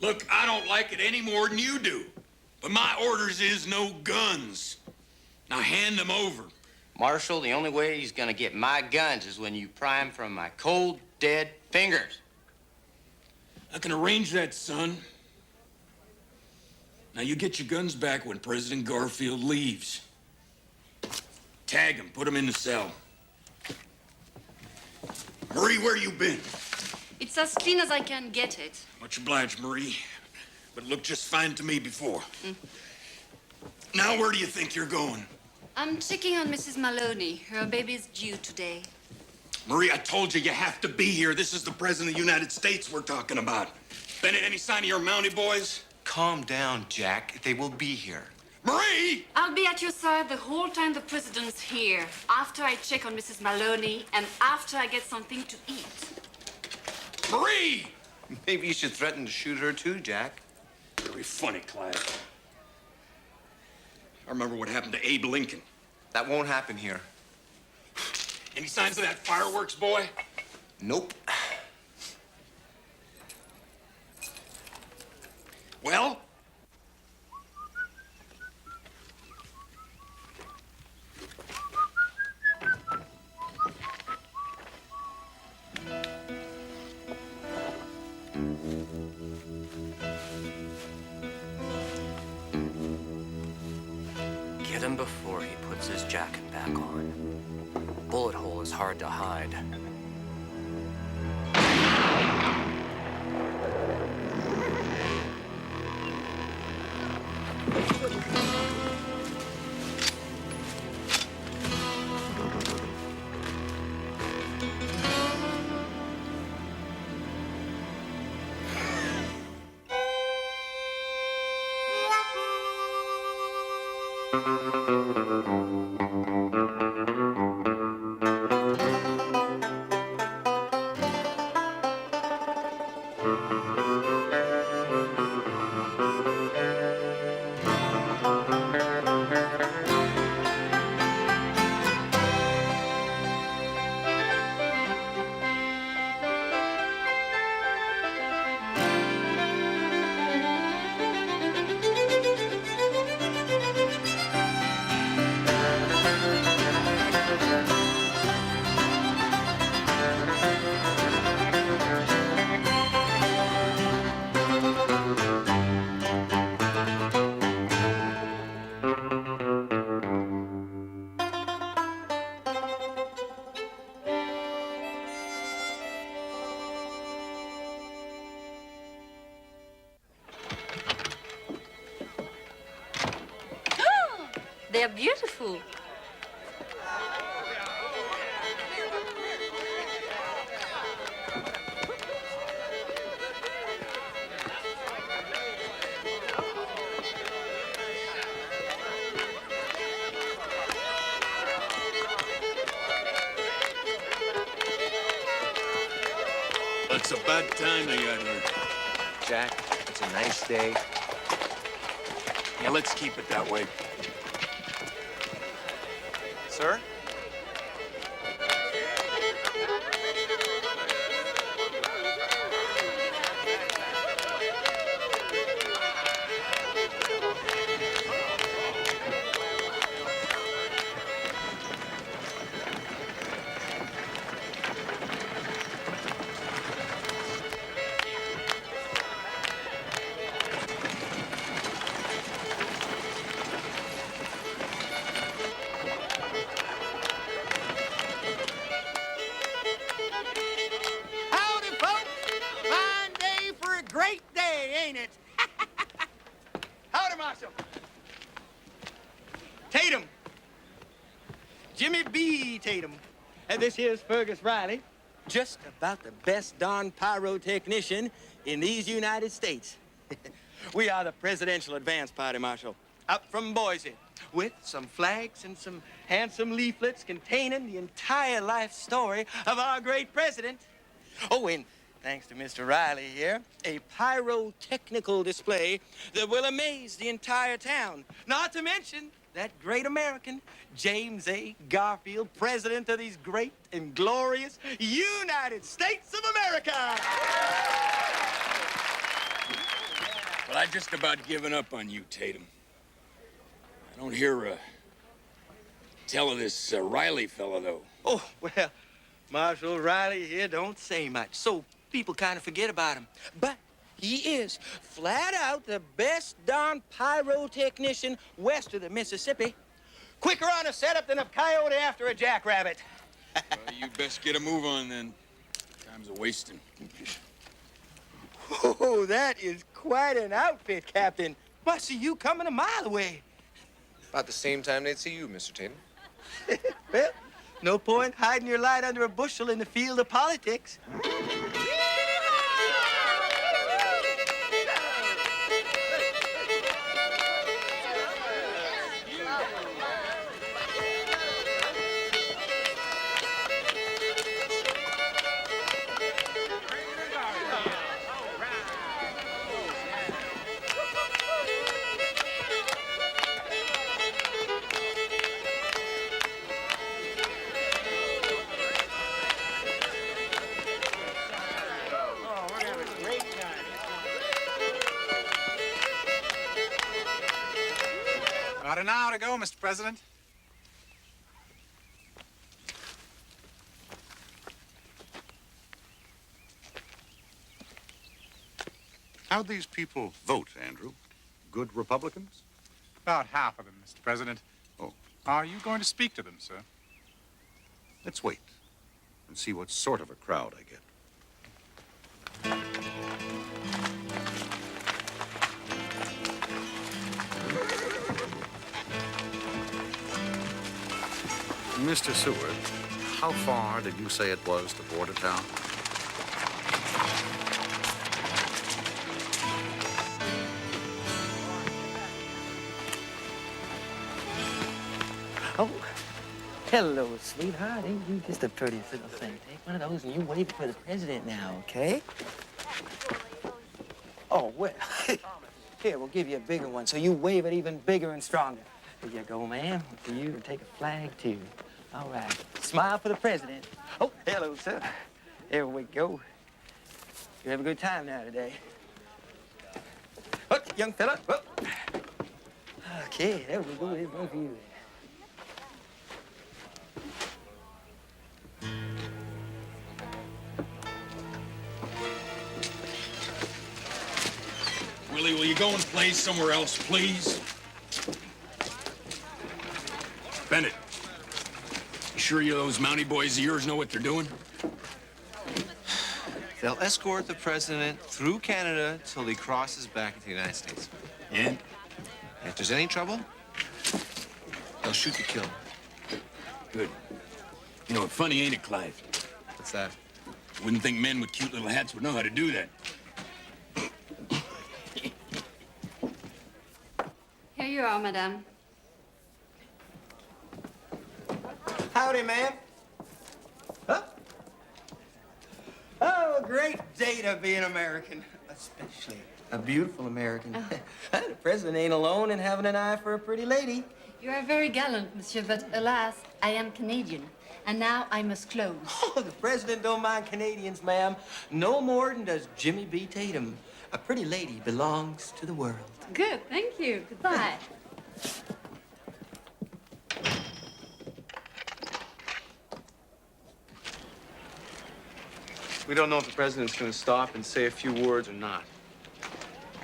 Look, I don't like it any more than you do. But my orders is no guns. Now hand them over. Marshal, the only way he's gonna get my guns is when you pry 'em from my cold, dead fingers. I can arrange that, son. Now you get your guns back when President Garfield leaves. Tag him, put him in the cell. Marie, where you been? It's as clean as I can get it. Much obliged, Marie. But it looked just fine to me before. Now where do you think you're going? I'm checking on Mrs. Maloney. Her baby's due today. Marie, I told you have to be here. This is the President of the United States we're talking about. Bennett, any sign of your Mountie boys? Calm down, Jack. They will be here. Marie! I'll be at your side the whole time the president's here. After I check on Mrs. Maloney and after I get something to eat. Marie! Maybe you should threaten to shoot her too, Jack. Very funny, Clive. I remember what happened to Abe Lincoln. That won't happen here. Any signs of that fireworks boy? Nope. Well? Get him before he puts his jacket back on. Bullet hole is hard to hide. They're beautiful. It's about time they got here. Jack, it's a nice day. Yeah, let's keep it that way. Sir? This here's Fergus Riley, just about the best darn pyrotechnician in these United States. We are the Presidential Advance Party, Marshal, up from Boise, with some flags and some handsome leaflets containing the entire life story of our great president. Oh, and thanks to Mr. Riley here, a pyrotechnical display that will amaze the entire town, not to mention that great American, James A. Garfield, president of these great and glorious United States of America. I've just about given up on you, Tatum. I don't hear tell of this Riley fella, though. Oh, well, Marshal Riley here don't say much, so people kind of forget about him. But he is flat out the best darn pyrotechnician west of the Mississippi. Quicker on a setup than a coyote after a jackrabbit. Well, you best get a move on, then. Time's a-wasting. Oh, that is quite an outfit, Captain. Must see you coming a mile away. About the same time they'd see you, Mr. Tatum. Well, no point hiding your light under a bushel in the field of politics. About an hour to go, Mr. President. How'd these people vote, Andrew? Good Republicans? About half of them, Mr. President. Oh. Are you going to speak to them, sir? Let's wait and see what sort of a crowd I get. Mr. Seward, how far did you say it was to Bordertown? Oh, hello, sweetheart. Ain't you just the prettiest little thing? Take one of those and you wave it for the president now, okay? Oh, well, here, we'll give you a bigger one so you wave it even bigger and stronger. Here you go, ma'am. For you to take a flag, too. All right. Smile for the president. Oh, hello, sir. There we go. You have a good time now today. Oh, young fella. Oh. Okay, there we go. There's one for you. Willie, will you go and play somewhere else, please? Bennett, you sure those Mountie boys of yours know what they're doing? They'll escort the president through Canada till he crosses back into the United States. And? If there's any trouble, they'll shoot to kill. Good. You know, it's funny, ain't it, Clive? What's that? Wouldn't think men with cute little hats would know how to do that. Here you are, madame. Howdy, ma'am. Huh? Oh, a great day to be an American, especially a beautiful American. The president ain't alone in having an eye for a pretty lady. You are very gallant, monsieur, but alas, I am Canadian. And now I must close. Oh, the president don't mind Canadians, ma'am. No more than does Jimmy B. Tatum. A pretty lady belongs to the world. Good, thank you. Goodbye. We don't know if the president's going to stop and say a few words or not.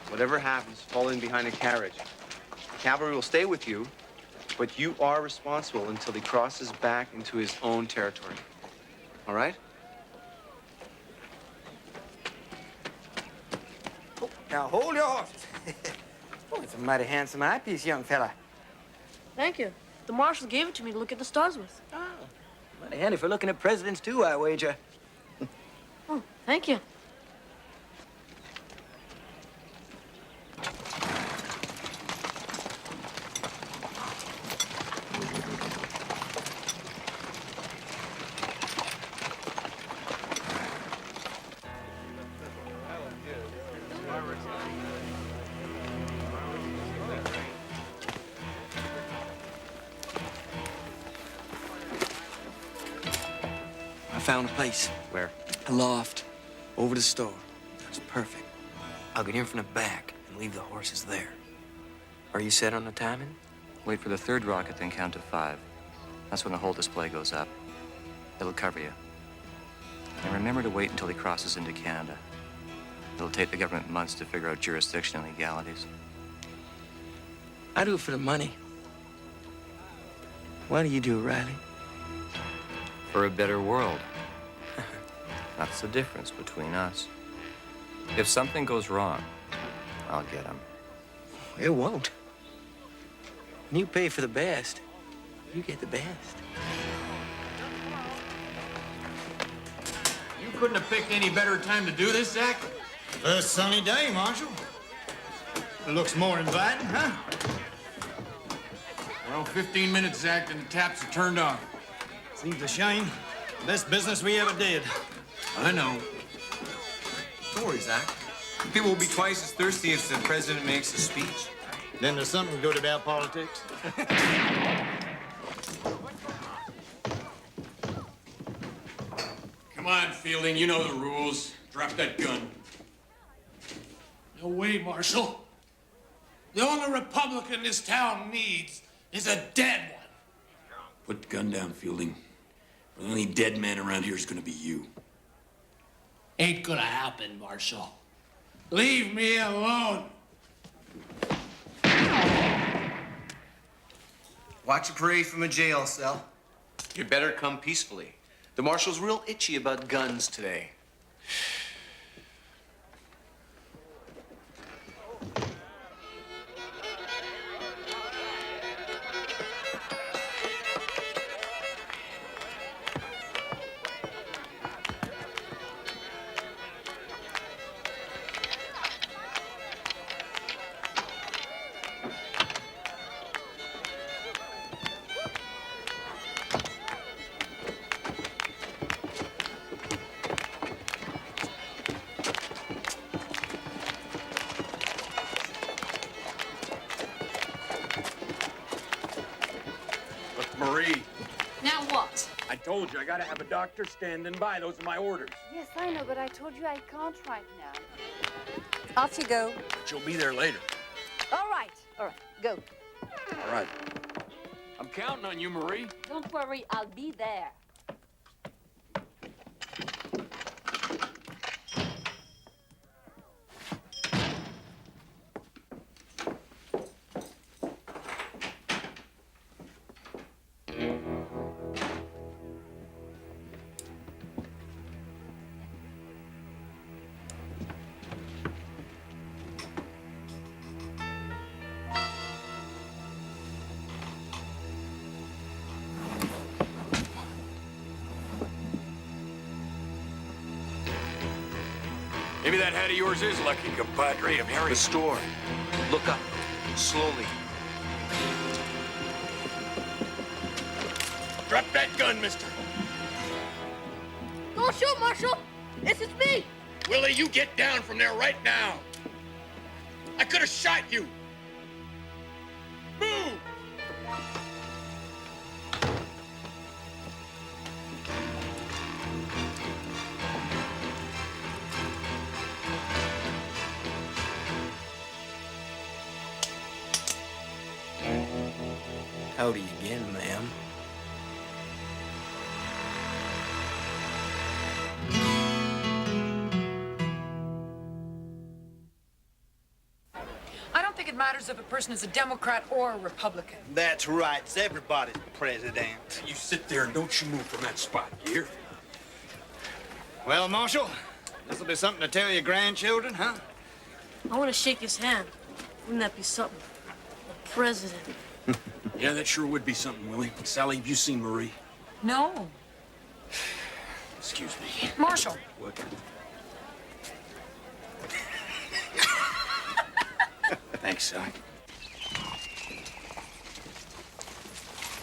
Whatever happens, fall in behind a carriage. The cavalry will stay with you, but you are responsible until he crosses back into his own territory. All right? Oh, now hold your horses. Oh, it's a mighty handsome eyepiece, young fella. Thank you. The marshal gave it to me to look at the stars with. Oh, mighty handy for looking at presidents, too, I wager. Oh, thank you. I found a place. Where? A loft. Over the store. That's perfect. I'll get in from the back and and leave the horses there. Are you set on the timing? Wait for the third rocket, then count to 5. That's when the whole display goes up. It'll cover you. And remember to wait until he crosses into Canada. It'll take the government months to figure out jurisdiction and legalities. I do it for the money. Why do you do it, Riley? For a better world. That's the difference between us. If something goes wrong, I'll get him. It won't. When you pay for the best, you get the best. You couldn't have picked any better time to do this, Zach? First sunny day, Marshal. It looks more inviting, huh? Well, 15 minutes, Zach, and the taps are turned on. Seems a shame. Best business we ever did. I know. Don't worry, Zach. People will be twice as thirsty if the president makes a speech. Then there's something good about politics. Come on, Fielding, you know the rules. Drop that gun. No way, Marshal. The only Republican this town needs is a dead one. Put the gun down, Fielding. The only dead man around here is gonna be you. Ain't gonna happen, Marshal. Leave me alone. Watch a parade from a jail cell. You better come peacefully. The marshal's real itchy about guns today. Marie, Now what? I told you I gotta have a doctor standing by. Those are my orders. Yes, I know, but I told you I can't right now. Off you go. She'll be there later. All right, go. All right. I'm counting on you, Marie. Don't worry, I'll be there. Maybe that hat of yours is lucky, compadre. I'm Harry. The store. Look up. Slowly. Drop that gun, mister. Don't shoot, Marshal. This is me. Willie, you get down from there right now. I could have shot you. Move! Howdy again, ma'am. I don't think it matters if a person is a Democrat or a Republican. That's right. It's everybody's president. You sit there and don't you move from that spot, you hear? Well, Marshal, this'll be something to tell your grandchildren, huh? I want to shake his hand. Wouldn't that be something? The president. Yeah, that sure would be something, Willie. Sally, have you seen Marie? No. Excuse me. Marshal. What? Thanks, Sally.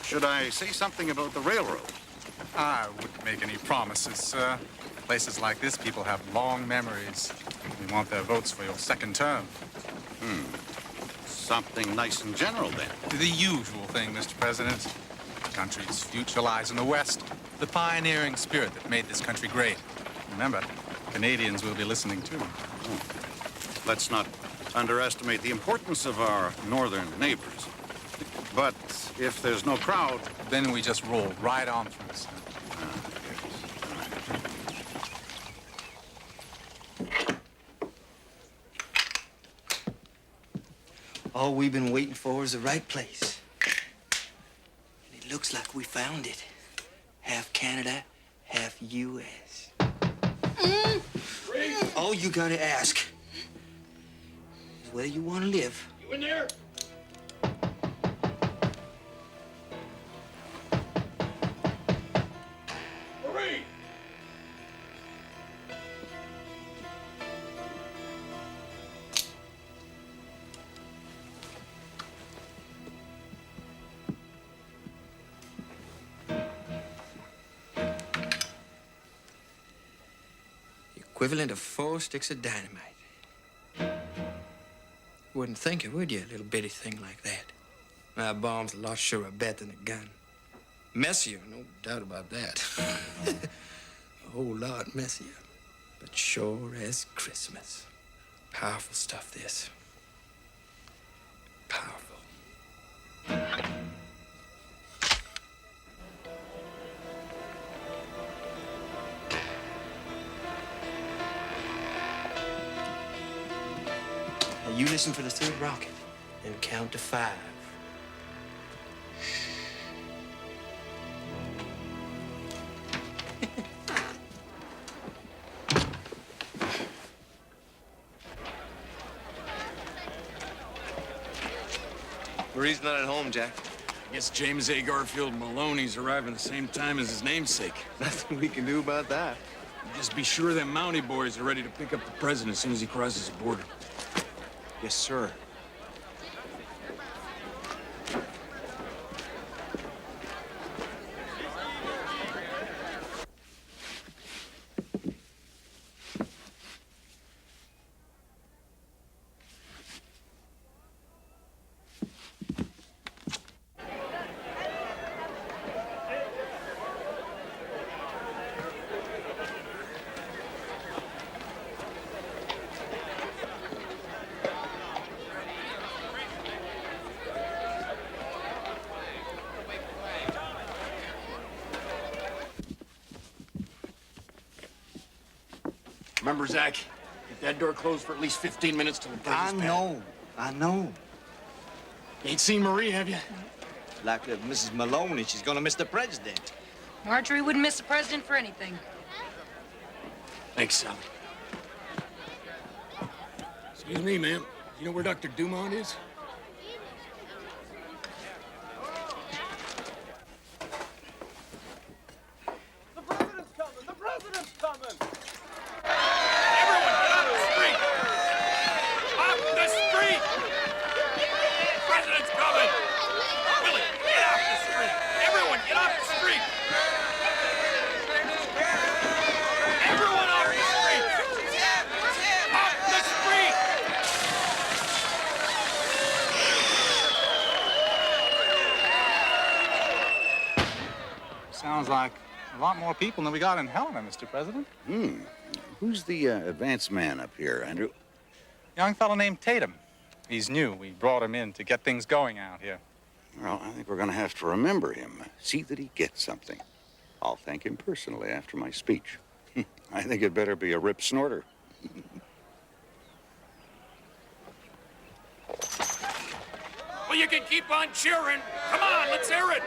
Should I say something about the railroad? I wouldn't make any promises, sir. Places like this, people have long memories. We want their votes for your second term. Something nice and general, then. The usual thing, Mr. President. The country's future lies in the West. The pioneering spirit that made this country great. Remember, Canadians will be listening, too. Let's not underestimate the importance of our northern neighbors. But if there's no crowd... Then we just roll right on through, sir. All we've been waiting for is the right place. And it looks like we found it. Half Canada, half U.S. All you gotta ask is whether you want to live. You in there? Marie! Equivalent of 4 sticks of dynamite. Wouldn't think it, would you, a little bitty thing like that? My bomb's a lot surer bet than a gun. Messier, no doubt about that. A whole lot messier. But sure as Christmas. Powerful stuff, this. Powerful. Now you listen for the third rocket and count to 5. Marie's not at home, Jack. I guess James A. Garfield Maloney's arriving the same time as his namesake. Nothing we can do about that. Just be sure them Mountie boys are ready to pick up the president as soon as he crosses the border. Yes, sir. Remember, Zach, get that door closed for at least 15 minutes till the president's I know. You ain't seen Marie, have you? Like Mrs. Maloney, she's gonna miss the president. Marjorie wouldn't miss the president for anything. Thanks, Sally. Excuse me, ma'am. You know where Dr. Dumont is? The president's coming! The president's coming! Everyone, get off the street! Off the street! The president's coming! Willie, get off the street! Everyone, get off the street! Everyone off the street! Off the street! Sounds like a lot more people than we got in Helena, Mr. President. Who's the advance man up here, Andrew? Young fellow named Tatum. He's new. We brought him in to get things going out here. Well, I think we're going to have to remember him. See that he gets something. I'll thank him personally after my speech. I think it better be a rip snorter. Well, you can keep on cheering. Come on, let's hear it.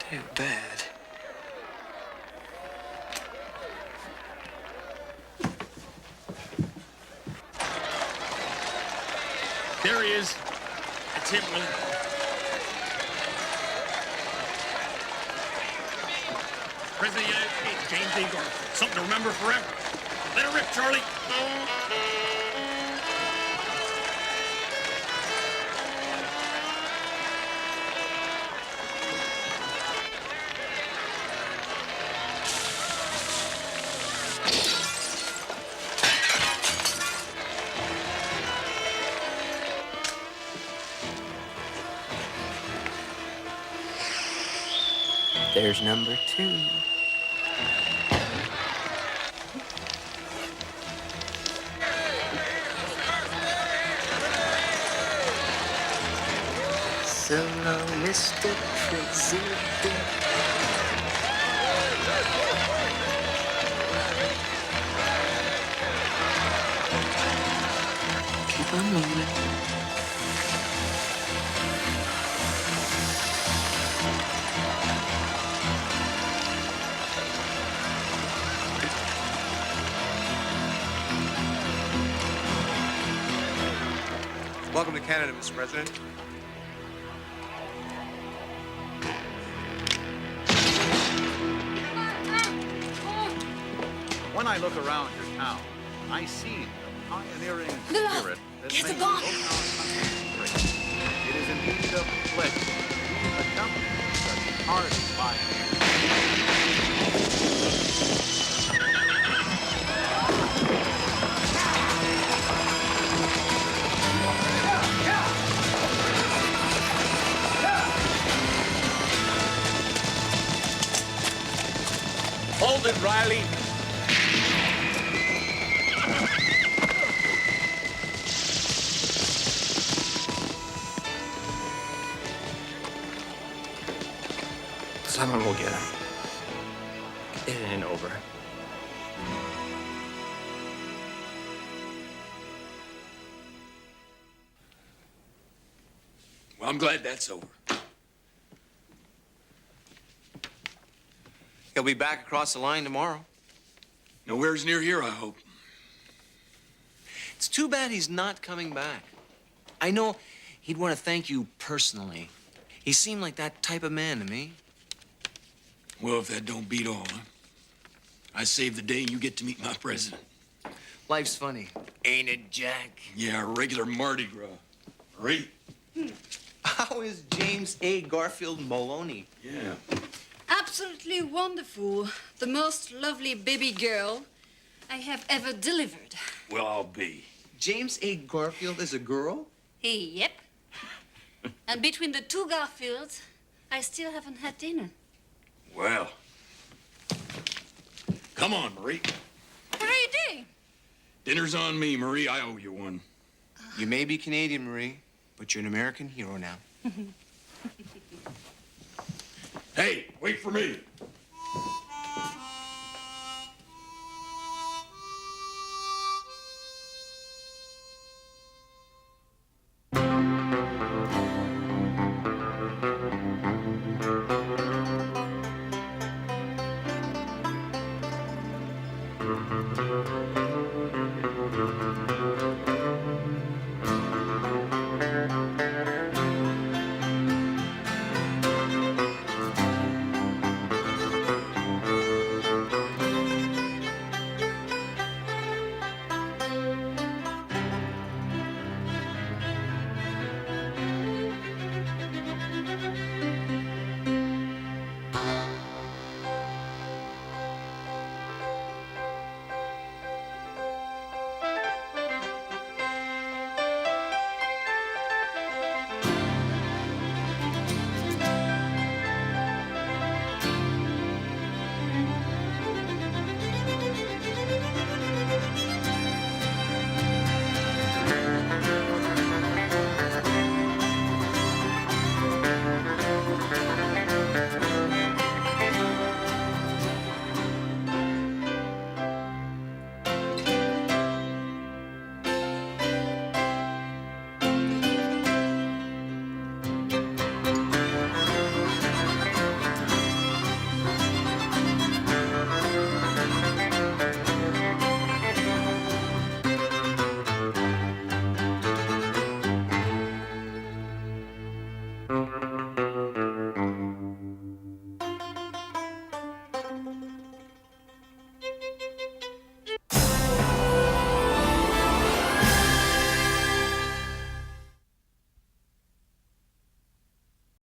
Too bad. There he is. That's him, Willie. President of the United States, James A. Garfield. Something to remember forever. Let it rip, Charlie. There's number 2. So long, Mr. President. Keep on moving. Welcome to Canada, Mr. President. When I look around your town, I see the pioneering spirit that Get the makes bomb. both our countries great. It is indeed a pleasure to be in the company of such hardy pioneers. Hold it, Riley. Someone will get him. It ain't over. Well, I'm glad that's over. He'll be back across the line tomorrow. Nowhere's near here, I hope. It's too bad he's not coming back. I know he'd want to thank you personally. He seemed like that type of man to me. Well, if that don't beat all, huh? I saved the day and you get to meet my president. Life's funny, ain't it, Jack? Yeah, a regular Mardi Gras. Right? How is James A. Garfield Maloney? Yeah. Absolutely wonderful. The most lovely baby girl I have ever delivered. Well, I'll be. James A. Garfield is a girl? Yep. And between the two Garfields, I still haven't had dinner. Well. Come on, Marie. What are you doing? Dinner's on me, Marie. I owe you one. You may be Canadian, Marie, but you're an American hero now. Hey, wait for me.